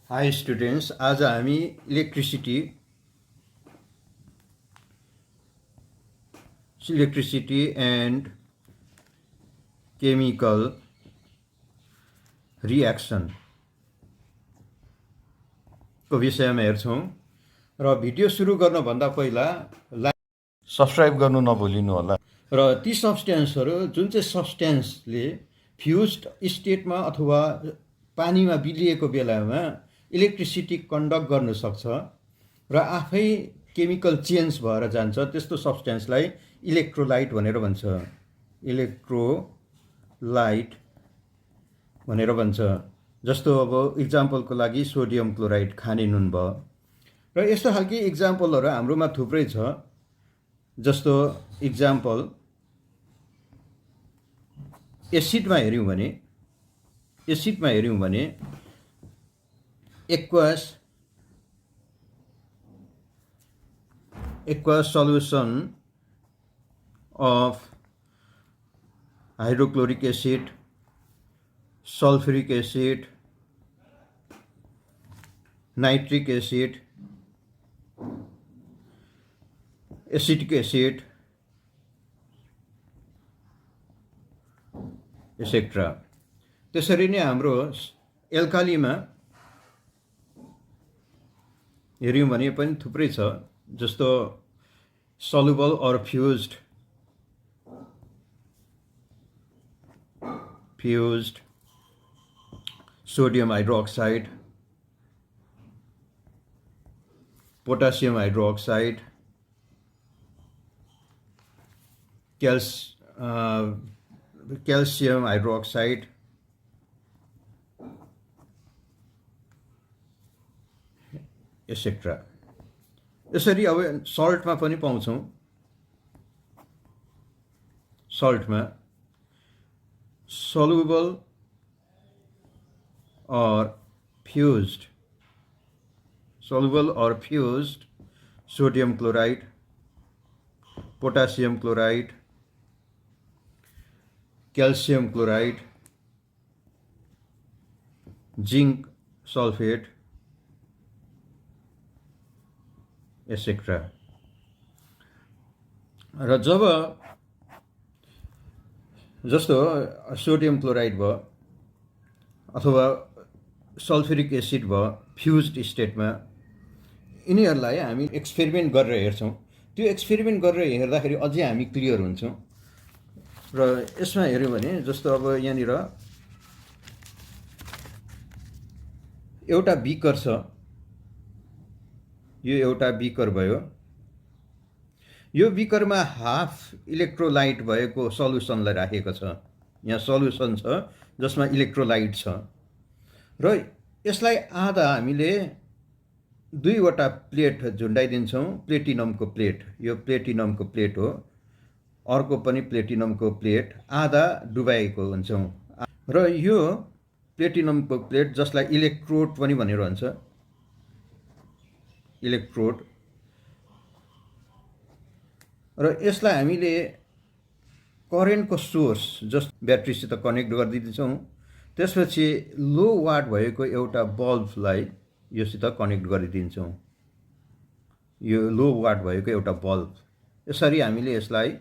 High students, आज हामी electricity and chemical रियाक्सनको विषयमा हेर्छौँ र भिडियो सुरु गर्नुभन्दा पहिला सब्सक्राइब गर्नु नभुलिनु होला। र ती सब्सट्यान्सहरू जुन चाहिँ सब्सट्यान्सले फ्युज्ड स्टेटमा अथवा पानीमा बिलिएको बेलामा इलेक्ट्रिसिटी कन्डक्ट गर्न सक्छ र आफै केमिकल चेन्ज भएर जान्छ, त्यस्तो सब्सट्यान्सलाई इलेक्ट्रोलाइट भनेर भन्छ। इलेक्ट्रोलाइट भनेर भन्छ। जस्तो अब इक्जाम्पलको लागि सोडियम क्लोराइड, खाने नुन भयो। र यस्तो खालको इक्जाम्पलहरू हाम्रोमा थुप्रै छ। जस्तो इक्जाम्पल एसिडमा हेऱ्यौँ भने aqueous solution of hydrochloric acid, sulfuric acid, nitric acid, acetic acid, etc. त्यसरी नै हाम्रो एल्कालीमा हेऱ्यौँ भने पनि थुप्रै छ। जस्तो soluble or fused sodium hydroxide, potassium hydroxide, calcium hydroxide, et cetera. यसरी अब सल्टमा पनि पाउँछौँ। सल्टमा soluble or fused sodium chloride, potassium chloride, calcium chloride, zinc sulphate, et cetera. र जस्तो सोडियम क्लोराइड भयो अथवा सल्फ्युरिक एसिड भयो फ्युज्ड स्टेटमा, यिनीहरूलाई हामी एक्सपेरिमेन्ट गरेर हेर्छौँ। त्यो एक्सपेरिमेन्ट गरेर हेर्दाखेरि अझै हामी क्लियर हुन्छौँ। र यसमा हेऱ्यौँ भने जस्तो अब यहाँनिर एउटा बिकर छ, यो एउटा बिकर भयो। यो बिकरमा हाफ इलेक्ट्रोलाइट भएको सल्युसनलाई राखेको छ। यहाँ सल्युसन छ जसमा इलेक्ट्रोलाइट छ र यसलाई आधा हामीले दुईवटा प्लेट झुन्डाइदिन्छौँ। प्लेटिनमको प्लेट, यो प्लेटिनमको प्लेट हो, अर्को पनि प्लेटिनमको प्लेट, आधा डुबाएको हुन्छौँ। र यो प्लेटिनमको प्लेट जसलाई इलेक्ट्रोड पनि भनेर भन्छ, इलेक्ट्रोड। र यसलाई हामीले करेन्टको सोर्स जस्ट ब्याट्रीसित कनेक्ट गरिदिन्छौँ। त्यसपछि लो वाट भएको एउटा बल्बलाई योसित कनेक्ट गरिदिन्छौँ। यो लो वाट भएको एउटा बल्ब। यसरी हामीले यसलाई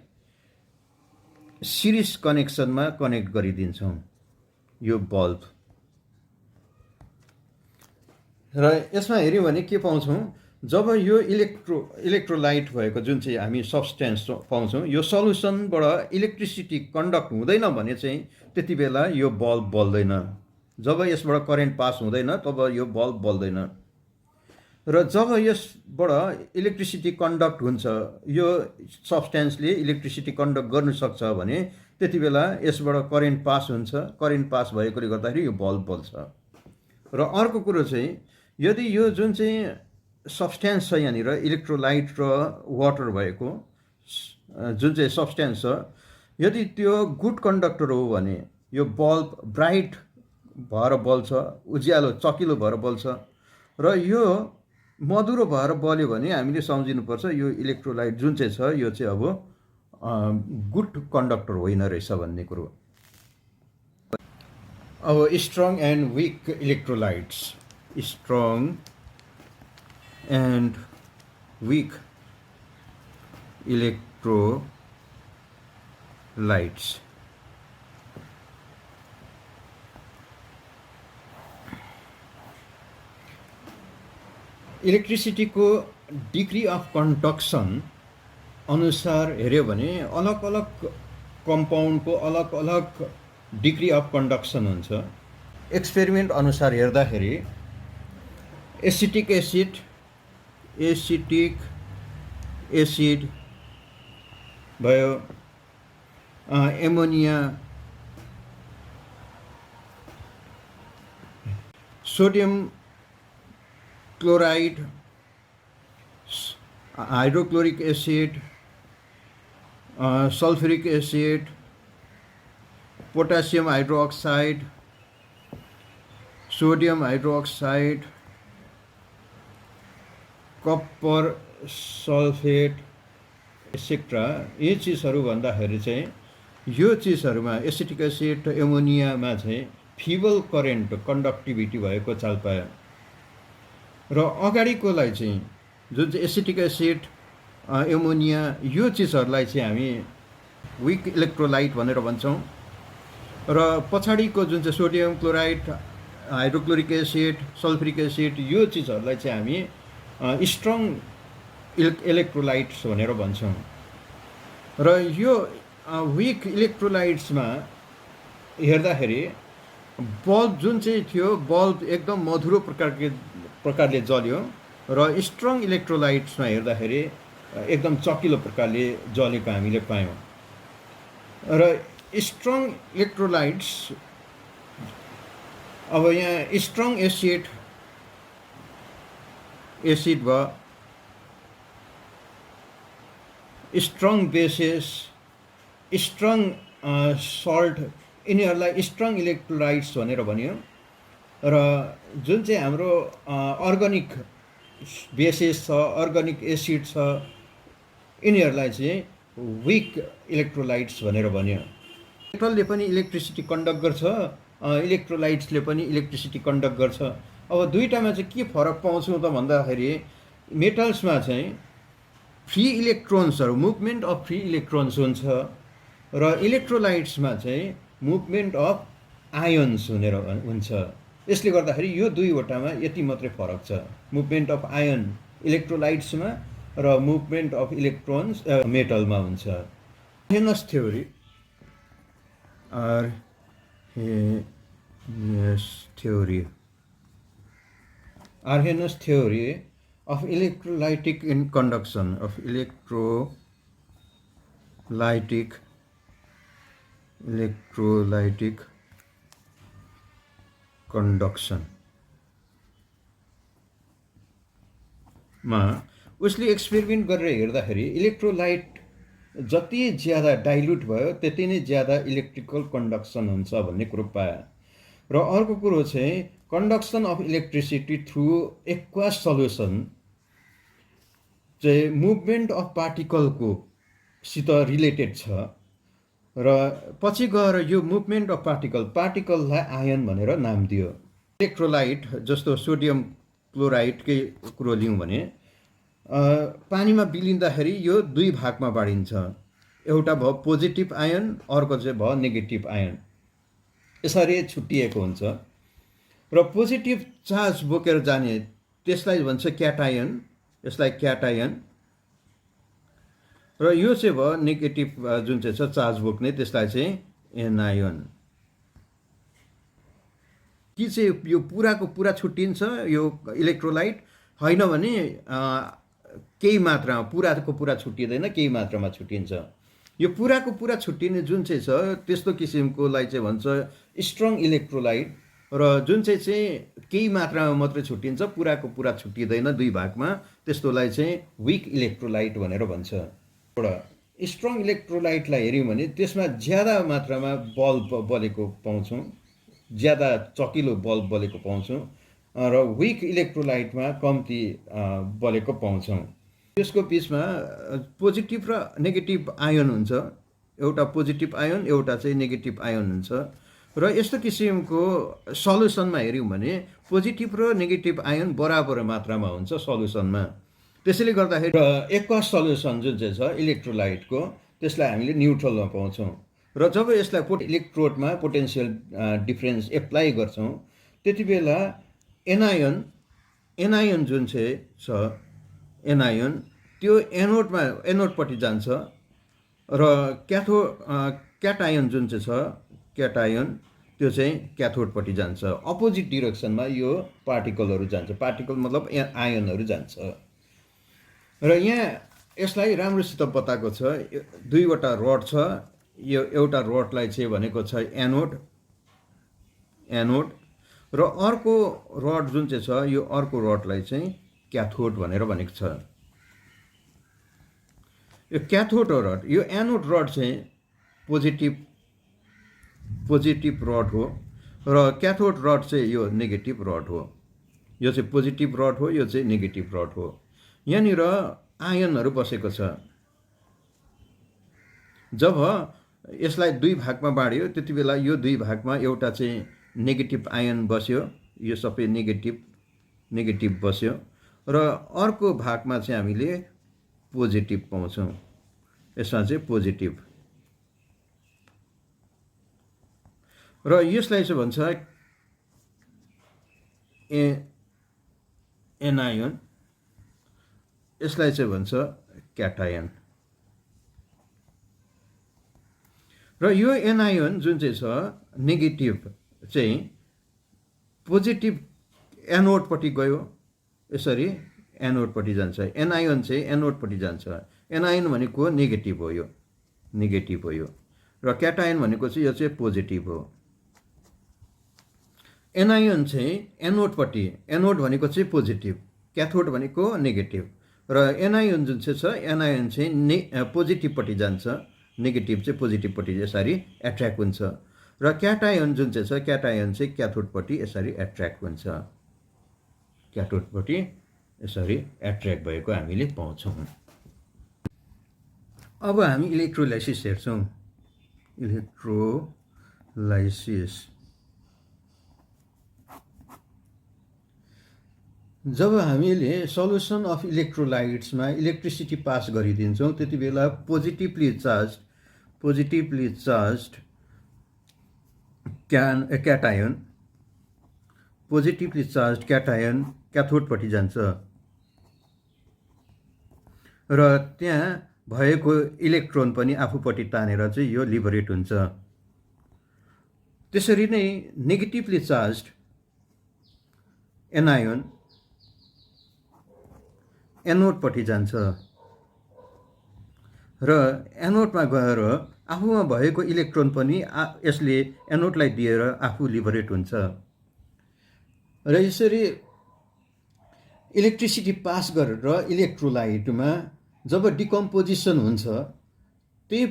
सिरिज कनेक्सनमा कनेक्ट गरिदिन्छौँ यो बल्ब। र यसमा हेऱ्यौँ भने के पाउँछौँ, जब यो इलेक्ट्रोलाइट भएको जुन चाहिँ हामी सब्सट्यान्स पाउँछौँ, यो सल्युसनबाट इलेक्ट्रिसिटी कन्डक्ट हुँदैन भने चाहिँ त्यति बेला यो बल्ब बल्दैन। जब यसबाट करेन्ट पास हुँदैन तब यो बल्ब बल्दैन। र जब यसबाट इलेक्ट्रिसिटी कन्डक्ट हुन्छ, यो सब्सट्यान्सले इलेक्ट्रिसिटी कन्डक्ट गर्नु सक्छ भने त्यति बेला यसबाट करेन्ट पास हुन्छ। करेन्ट पास भएकोले गर्दाखेरि यो बल्ब बल्छ। र अर्को कुरो चाहिँ, यदि यो जुन चाहिँ सब्सट्यान्स छ यहाँनिर इलेक्ट्रोलाइट र वाटर भएको जुन चाहिँ सब्सट्यान्स छ, यदि त्यो गुड कन्डक्टर हो भने यो बल्ब ब्राइट भएर बल्छ, उज्यालो चकिलो भएर बल्छ। र यो मधुरो भएर बल्यो भने हामीले सम्झिनुपर्छ यो इलेक्ट्रोलाइट जुन चाहिँ छ यो चाहिँ अब गुड कन्डक्टर होइन रहेछ भन्ने कुरो। अब strong and weak electrolytes. strong and weak electrolytes. इलेक्ट्रिसिटीको डिग्री अफ कन्डक्सन अनुसार हेऱ्यो भने अलग अलग कम्पाउन्डको अलग अलग डिग्री अफ कन्डक्सन हुन्छ। एक्सपेरिमेन्ट अनुसार हेर्दाखेरि एसिटिक एसिड भयो, ammonia, sodium chloride, hydrochloric acid, sulphuric acid, potassium hydroxide, sodium hydroxide, copper sulphate et cetera, यी चिजहरू भन्दाखेरि चाहिँ यो चिजहरूमा एसिटिक एसिड, एमोनियामा चाहिँ फिबल करेन्ट कन्डक्टिभिटी भएको चाल पायो र अगाडिकोलाई चाहिँ जुन चाहिँ एसिटिक एसिड, एमोनिया, यो चिजहरूलाई चाहिँ हामी विक इलेक्ट्रोलाइट भनेर भन्छौँ र पछाडिको जुन चाहिँ sodium chloride, hydrochloric acid, sulphuric acid, यो चिजहरूलाई चाहिँ हामी स्ट्रङ इलेक्ट्रोलाइट्स भनेर भन्छौँ र यो विक इलेक्ट्रोलाइट्समा हेर्दाखेरि बल्ब जुन चाहिँ थियो, बल्ब एकदम मधुरो प्रकारले जल्यो र स्ट्रङ इलेक्ट्रोलाइट्समा हेर्दाखेरि एकदम चकिलो प्रकारले जलेको हामीले पायौँ। र स्ट्रङ इलेक्ट्रोलाइट्स, अब यहाँ स्ट्रङ एसिड भयो, स्ट्रङ बेसेस, स्ट्रङ सल्ट, यिनीहरूलाई स्ट्रङ इलेक्ट्रोलाइट्स भनेर भनियो र जुन चाहिँ हाम्रो अर्ग्यानिक बेसेस छ, अर्ग्यानिक एसिड छ, यिनीहरूलाई चाहिँ विक इलेक्ट्रोलाइट्स भनेर भनियो। मेटलले पनि इलेक्ट्रिसिटी कन्डक्ट गर्छ, इलेक्ट्रोलाइट्सले पनि इलेक्ट्रिसिटी कन्डक्ट गर्छ। अब दुईटामा चाहिँ के फरक पाउँछौँ त भन्दाखेरि मेटल्समा चाहिँ फ्री इलेक्ट्रोन्सहरू, मुभमेन्ट अफ फ्री इलेक्ट्रोन्स हुन्छ र इलेक्ट्रोलाइट्समा चाहिँ मुभमेन्ट अफ आयन्स हुन्छ। यसले गर्दाखेरि यो दुईवटामा यति मात्रै फरक छ, मुभमेन्ट अफ आयन इलेक्ट्रोलाइट्समा र मुभमेन्ट अफ इलेक्ट्रोन्स मेटलमा हुन्छ। आर्हेनस theory Arrhenius theory of electrolytic conduction, electrolytic conduction मा उसले एक्सपेरिमेन्ट गरेर हेर्दाखेरि इलेक्ट्रोलाइट जति ज्यादा डाइल्युट भयो त्यति नै ज्यादा इलेक्ट्रिकल कन्डक्सन हुन्छ भन्ने कुरो पायो। र अर्को कुरो चाहिँ conduction of electricity through aqua solution चाहिँ मुभमेन्ट अफ पार्टिकलको सित रिलेटेड छ र पछि गएर यो मुभमेन्ट अफ पार्टिकललाई आयन भनेर नाम दियो। इलेक्ट्रोलाइट जस्तो सोडियम क्लोराइडकै कुरो लिउँ भने पानीमा बिलिँदाखेरि यो दुई भागमा बाँडिन्छ, एउटा भयो पोजिटिभ आयन, अर्को चाहिँ भयो नेगेटिभ आयन। यसरी छुट्टिएको हुन्छ र पोजिटिभ चार्ज बोकेर जाने त्यसलाई भन्छ क्याटायन, यसलाई क्याटायन, र यो चाहिँ भयो नेगेटिभ जुन चाहिँ छ चार्ज बोक्ने, त्यसलाई चाहिँ एनायन। कि चाहिँ यो पुराको पुरा छुट्टिन्छ यो इलेक्ट्रोलाइट, होइन भने केही मात्रामा, पुराको पुरा छुट्टिँदैन, केही मात्रामा छुट्टिन्छ। यो पुराको पुरा छुट्टिने जुन चाहिँ छ त्यस्तो किसिमकोलाई चाहिँ भन्छ स्ट्रङ इलेक्ट्रोलाइट, र जुन चाहिँ केही मात्रामा मात्रै छुट्टिन्छ, पुराको पुरा छुट्टिँदैन दुई भागमा, त्यस्तोलाई चाहिँ विक इलेक्ट्रोलाइट भनेर भन्छ। एउटा स्ट्रङ इलेक्ट्रोलाइटलाई हेऱ्यौँ भने त्यसमा ज्यादा मात्रामा बल्ब बलेको पाउँछौँ, ज्यादा चकिलो बल्ब बलेको पाउँछौँ र विक इलेक्ट्रोलाइटमा कम्ती बलेको पाउँछौँ। यसको बिचमा पोजिटिभ र नेगेटिभ आयन हुन्छ, एउटा पोजिटिभ आयन एउटा चाहिँ नेगेटिभ आयन हुन्छ र यस्तो किसिमको सल्युसनमा हेऱ्यौँ भने पोजिटिभ र नेगेटिभ आयन बराबर मात्रामा हुन्छ सल्युसनमा। त्यसैले गर्दाखेरि एक्वा सल्युसन जुन चाहिँ छ इलेक्ट्रोलाइटको त्यसलाई हामीले न्युट्रलमा पाउँछौँ। र जब यसलाई इलेक्ट्रोडमा पोटेन्सियल डिफरेन्स एप्लाई गर्छौँ त्यति बेला एनायन जुन चाहिँ छ एनायन त्यो एनोडपट्टि जान्छ र क्याटायन जुन चाहिँ छ क्याटायन त्यो चाहिँ क्याथोडपट्टि जान्छ। अपोजिट डिरेक्सनमा यो पार्टिकलहरू जान्छ, पार्टिकल मतलब आयनहरू जान्छ। र यहाँ यसलाई राम्रोसित बताएको छ, दुईवटा रड छ। यो एउटा रडलाई चाहिँ भनेको छ एनोड र अर्को रड जुन चाहिँ छ यो अर्को रडलाई चाहिँ क्याथोड भनेर भनेको छ। यो क्याथोड रड, यो एनोड रड चाहिँ पोजिटिभ रड हो र क्याथोड रड चाहिँ यो नेगेटिभ रड हो। यो चाहिँ पोजिटिभ रड हो, यो चाहिँ नेगेटिभ रड हो। यहाँनिर आयनहरू बसेको छ। जब यसलाई दुई भागमा बाँड्यो त्यति बेला यो दुई भागमा एउटा चाहिँ नेगेटिभ आयन बस्यो, यो सबै नेगेटिभ बस्यो र अर्को भागमा चाहिँ हामीले पोजिटिभ पाउँछौँ। यसमा चाहिँ पोजिटिभ र यसलाई चाहिँ भन्छ एनायन, यसलाई चाहिँ भन्छ क्याटायन। र यो एनायन जुन चाहिँ छ नेगेटिभ चाहिँ पोजिटिभ एनोडपट्टि गयो, यसरी एनोडपट्टि जान्छ। एनायन चाहिँ एनोडपट्टि जान्छ। एनायन भनेको नेगेटिभ हो, यो नेगेटिभ हो यो। र क्याटायन भनेको चाहिँ यो चाहिँ पोजिटिभ हो। एनायन चाहिँ एनोडपट्टि, एनोड भनेको चाहिँ पोजिटिभ, क्याथोड भनेको नेगेटिभ। र एनायन जुन चाहिँ छ एनायन चाहिँ पोजिटिभपट्टि जान्छ, नेगेटिभ चाहिँ पोजिटिभपट्टि यसरी एट्र्याक्ट हुन्छ। र क्याटायन जुन चाहिँ छ क्याटायन चाहिँ क्याथोडपट्टि यसरी एट्र्याक्ट हुन्छ, क्याथोडपट्टि यसरी एट्र्याक्ट भएको हामीले पाउँछौँ। अब हामी इलेक्ट्रोलाइसिस हेर्छौँ। इलेक्ट्रोलाइसिस जब हामीले सल्युसन अफ इलेक्ट्रोलाइट्समा इलेक्ट्रिसिटी पास गरिदिन्छौँ त्यति बेला पोजिटिभली चार्ज्ड क्याटायन क्याथोडपट्टि जान्छ र त्यहाँ भएको इलेक्ट्रोन पनि आफूपट्टि तानेर चाहिँ यो लिबरेट हुन्छ। त्यसरी नै नेगेटिभली चार्ज्ड एनायन एनोडपट्टि जान्छ र एनोडमा गएर आफूमा भएको इलेक्ट्रोन पनि यसले एनोडलाई दिएर आफू लिबरेट हुन्छ। र यसरी इलेक्ट्रिसिटी पास गरेर इलेक्ट्रोलाइटमा जब डिकम्पोजिसन हुन्छ त्यही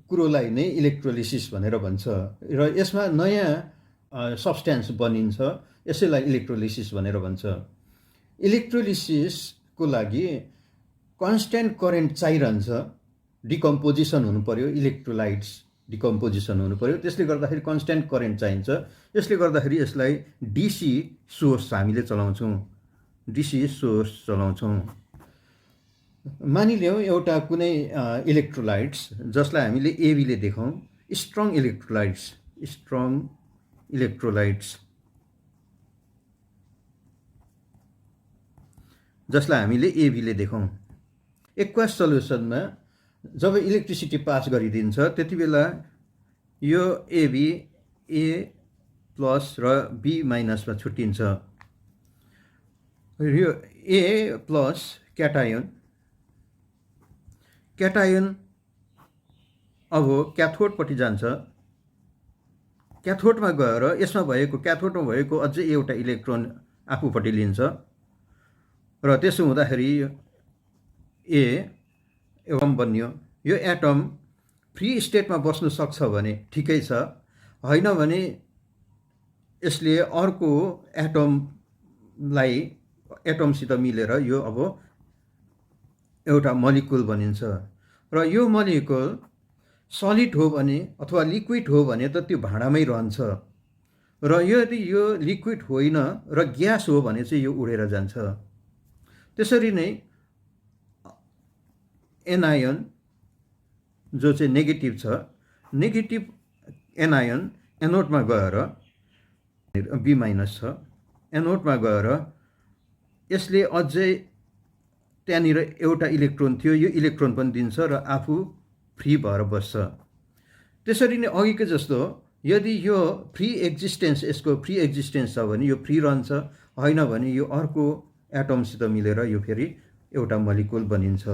कुरोलाई नै इलेक्ट्रोलिसिस भनेर भन्छ। र यसमा नयाँ सब्सटेन्स बनिन्छ, यसैलाई इलेक्ट्रोलिसिस भनेर भन्छ। इलेक्ट्रोलिसिसको लागि कन्स्ट्यान्ट करेन्ट चाहिरहन्छ, डिकम्पोजिसन हुनु पर्यो, इलेक्ट्रोलाइट्स डिकम्पोजिसन हुनु पर्यो, त्यसले गर्दाखेरि कन्स्ट्यान्ट करेन्ट चाहिन्छ। यसले गर्दाखेरि यसलाई डिसी सोर्स हामीले चलाउँछौँ, डिसी सोर्स चलाउँछौँ। मानिलियौँ एउटा कुनै इलेक्ट्रोलाइट्स जसलाई हामीले एबीले देखाउँ, स्ट्रङ इलेक्ट्रोलाइट्स जसलाई हामीले एबीले देखाउँ। एक्वास सल्युसनमा जब इलेक्ट्रिसिटी पास गरिदिन्छ त्यति बेला यो एबी ए प्लस र बी माइनसमा छुट्टिन्छ। यो ए प्लस क्याटायन अब क्याथोडपट्टि जान्छ। क्याथोडमा गएर क्याथोडमा भएको अझै एउटा इलेक्ट्रोन आफूपट्टि लिन्छ र त्यसो हुँदाखेरि एटम बन्यो। यो एटम फ्री स्टेटमा बस्नु सक्छ भने ठिकै छ, होइन भने यसले अर्को एटमसित मिलेर यो अब एउटा मलिकुल बनिन्छ र यो मलिकुल सलिड हो भने अथवा लिक्विड हो भने त त्यो भाँडामै रहन्छ र यदि यो लिक्विड होइन र ग्यास हो भने चाहिँ यो उडेर जान्छ। त्यसरी नै एनायन जो चाहिँ नेगेटिभ छ, नेगेटिभ एनायन एनोडमा गएर बी माइनस छ, एनोडमा गएर यसले अझै त्यहाँनिर एउटा इलेक्ट्रोन थियो, यो इलेक्ट्रोन पनि दिन्छ र आफू फ्री भएर बस्छ। त्यसरी नै अघिको जस्तो यदि यो फ्री एक्जिस्टेन्स, यसको फ्री एक्जिस्टेन्स छ भने यो फ्री रहन्छ, होइन भने यो अर्को एटमसित मिलेर यो फेरि एउटा मलिकुल बनिन्छ।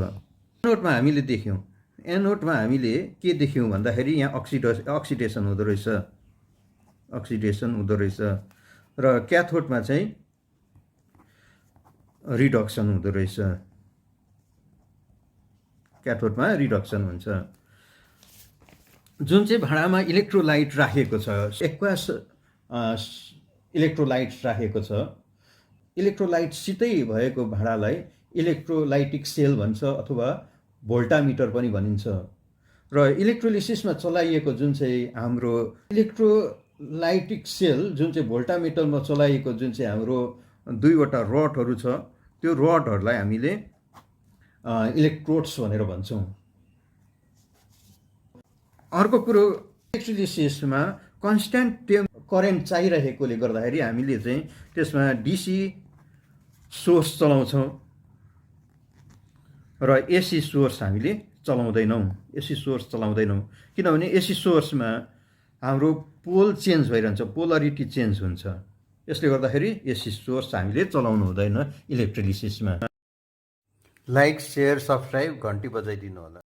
एनोडमा हामीले देख्यौँ, एनोडमा हामीले के देख्यौँ भन्दाखेरि यहाँ अक्सिडेसन हुँदो रहेछ, अक्सिडेसन हुँदो रहेछ र क्याथोडमा चाहिँ रिडक्सन हुँदो रहेछ, क्याथोडमा रिडक्सन हुन्छ। जुन चाहिँ भाँडामा इलेक्ट्रोलाइट राखेको छ, एक्वास इलेक्ट्रोलाइट राखेको छ, इलेक्ट्रोलाइटसितै भएको भाँडालाई इलेक्ट्रोलाइटिक सेल भन्छ अथवा भोल्टामिटर पनि भनिन्छ। र इलेक्ट्रोलिसिसमा चलाइएको जुन चाहिँ हाम्रो इलेक्ट्रोलाइटिक सेल, जुन चाहिँ भोल्टामिटरमा चलाइएको जुन चाहिँ हाम्रो दुईवटा रडहरू छ, त्यो रडहरूलाई हामीले इलेक्ट्रोड्स भनेर भन्छौँ। अर्को कुरो, इलेक्ट्रोलिसिसमा कन्स्ट्यान्ट करेन्ट चाहिरहेकोले गर्दाखेरि हामीले चाहिँ त्यसमा डिसी सोर्स चलाउँछौँ र एसी सोर्स हामीले चलाउँदैनौँ, एसी सोर्स चलाउँदैनौँ। किनभने एसी सोर्समा हाम्रो पोल चेन्ज भइरहन्छ, पोलरिटी चेन्ज हुन्छ, यसले गर्दाखेरि एसी सोर्स हामीले चलाउनु हुँदैन इलेक्ट्रोलिसिसमा। लाइक, सेयर, सब्सक्राइब, घन्टी बजाइदिनु होला।